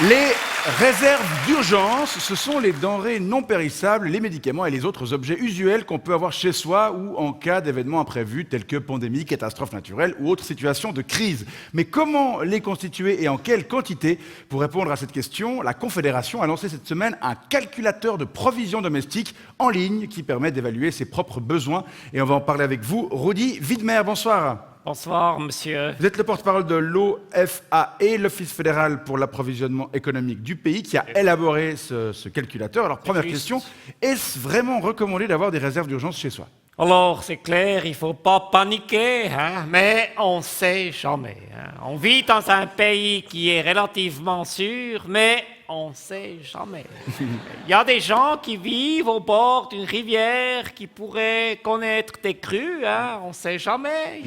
Les réserves d'urgence, ce sont les denrées non périssables, les médicaments et les autres objets usuels qu'on peut avoir chez soi ou en cas d'événements imprévus tels que pandémie, catastrophes naturelles ou autres situations de crise. Mais comment les constituer et en quelle quantité? Pour répondre à cette question, la Confédération a lancé cette semaine un calculateur de provisions domestiques en ligne qui permet d'évaluer ses propres besoins. Et on va en parler avec vous. Rudy Widmer, bonsoir. Bonsoir, monsieur. Vous êtes le porte-parole de l'OFAE, l'Office fédéral pour l'approvisionnement économique du pays, qui a élaboré ce calculateur. Alors, première question, est-ce vraiment recommandé d'avoir des réserves d'urgence chez soi? Alors, c'est clair, il ne faut pas paniquer, hein, mais on ne sait jamais. Hein. On vit dans un pays qui est relativement sûr, mais on ne sait jamais. Il y a des gens qui vivent au bord d'une rivière qui pourraient connaître des crues, hein, on ne sait jamais.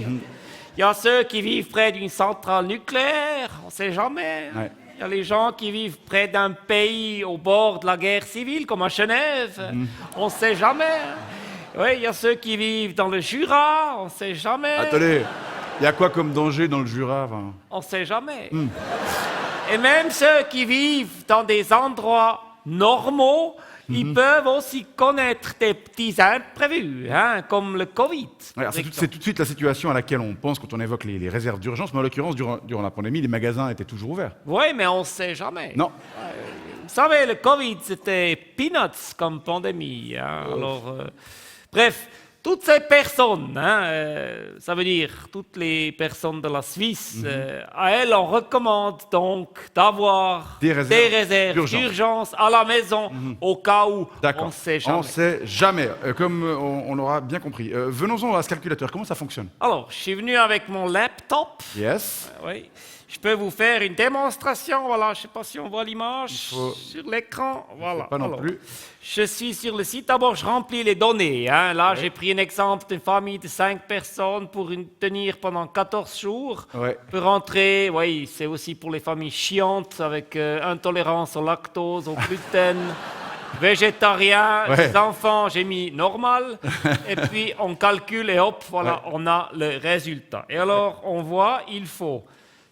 Il y a ceux qui vivent près d'une centrale nucléaire, on ne sait jamais. Ouais. Il y a les gens qui vivent près d'un pays au bord de la guerre civile, comme à Genève, on ne sait jamais. Hein. Oui, il y a ceux qui vivent dans le Jura, on ne sait jamais. Attendez, il y a quoi comme danger dans le Jura? On ne sait jamais. Et même ceux qui vivent dans des endroits normaux, ils peuvent aussi connaître des petits imprévus, hein, comme le Covid. Ouais, c'est tout de suite la situation à laquelle on pense quand on évoque les réserves d'urgence, mais en l'occurrence, durant la pandémie, les magasins étaient toujours ouverts. Oui, mais on ne sait jamais. Non. Vous savez, le Covid, c'était peanuts comme pandémie. Hein, alors, bref, toutes ces personnes, hein, ça veut dire toutes les personnes de la Suisse, à elles, on recommande donc d'avoir Des réserves d'urgence à la maison au cas où on ne sait jamais. On ne sait jamais, comme on l'aura bien compris. Venons-en à ce calculateur, comment ça fonctionne? Alors, je suis venu avec mon laptop. Yes. Oui. Je peux vous faire une démonstration. Voilà, je ne sais pas si on voit l'image sur l'écran. Voilà. Pas non plus. Je suis sur le site. D'abord, je remplis les données. Hein. Là, j'ai pris un exemple d'une famille de 5 personnes pour tenir pendant 14 jours. Ouais. Peut rentrer, oui, c'est aussi pour les familles chiantes avec intolérance au lactose, au gluten. Végétarien, les enfants, j'ai mis normal, et puis on calcule et hop, voilà, on a le résultat. Et alors, on voit, il faut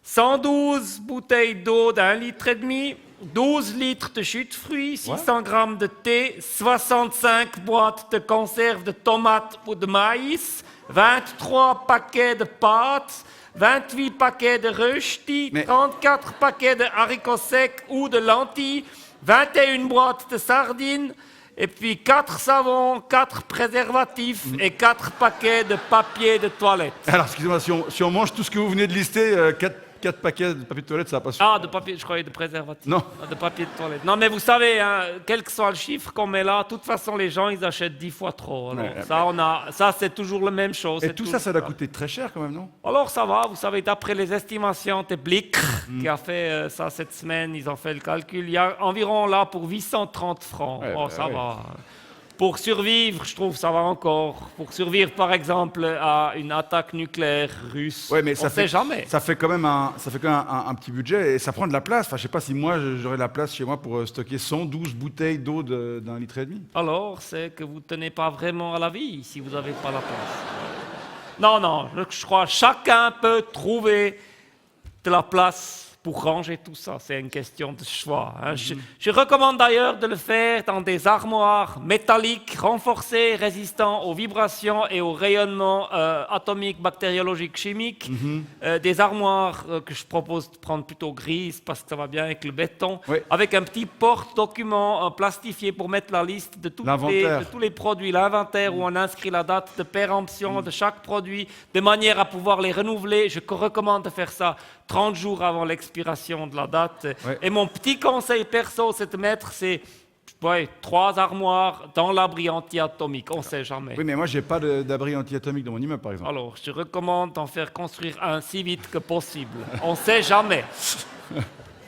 112 bouteilles d'eau d'1,5 litre, 12 litres de jus de fruits, 600 grammes de thé, 65 boîtes de conserve de tomates ou de maïs, 23 paquets de pâtes, 28 paquets de rösti, 34 paquets de haricots secs ou de lentilles, 21 boîtes de sardines, et puis 4 savons, 4 préservatifs et 4 paquets de papier de toilette. Alors, excusez-moi, si on mange tout ce que vous venez de lister, 4 paquets de papier de toilette, ça va pas suffire. Ah, de papier, je croyais de préservatif. Non. De papier de toilette. Non, mais vous savez, hein, quel que soit le chiffre qu'on met là, de toute façon, les gens, ils achètent 10 fois trop. Alors, ça, c'est toujours la même chose. Et tout ça, ça doit coûter très cher quand même, non? Alors, ça va, vous savez, d'après les estimations de Blick, qui a fait ça cette semaine, ils ont fait le calcul, il y a environ là pour 830 francs. Ça va. Pour survivre, je trouve ça va encore. Pour survivre, par exemple, à une attaque nucléaire russe, on ne sait jamais. Ça fait quand même un petit budget et ça prend de la place. Enfin, je sais pas si moi, j'aurais de la place chez moi pour stocker 112 bouteilles d'eau d'1,5 litre. Alors, c'est que vous ne tenez pas vraiment à la vie si vous n'avez pas la place. Non, je crois que chacun peut trouver de la place pour ranger tout ça, c'est une question de choix. Hein. Je recommande d'ailleurs de le faire dans des armoires métalliques, renforcées, résistants aux vibrations et aux rayonnements atomiques, bactériologiques, chimiques. Des armoires que je propose de prendre plutôt grises parce que ça va bien avec le béton. Avec un petit porte-document plastifié pour mettre la liste de tous les produits, l'inventaire où on inscrit la date de péremption de chaque produit, de manière à pouvoir les renouveler. Je recommande de faire ça 30 jours avant l'expiration de la date. Et mon petit conseil perso, c'est de mettre ces 3 armoires dans l'abri anti-atomique. On ne sait jamais. Oui, mais moi, je n'ai pas d'abri anti-atomique dans mon immeuble, par exemple. Alors, je recommande d'en faire construire un si vite que possible. On ne sait jamais.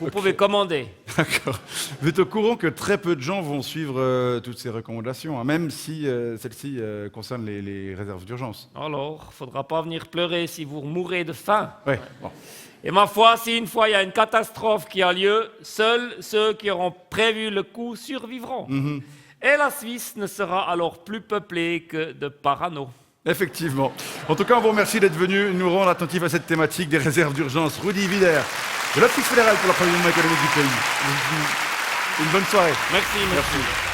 Vous pouvez commander. D'accord. Vous êtes au courant que très peu de gens vont suivre toutes ces recommandations, hein, même si celles-ci concernent les réserves d'urgence. Alors, il ne faudra pas venir pleurer si vous mourrez de faim. Oui, bon. Et ma foi, si une fois il y a une catastrophe qui a lieu, seuls ceux qui auront prévu le coup survivront. Et la Suisse ne sera alors plus peuplée que de parano. Effectivement. En tout cas, on vous remercie d'être venu nous rendre attentifs à cette thématique des réserves d'urgence. Rudy Widmer. de l'Office fédéral pour l'approvisionnement économique du pays. Une bonne soirée. Merci.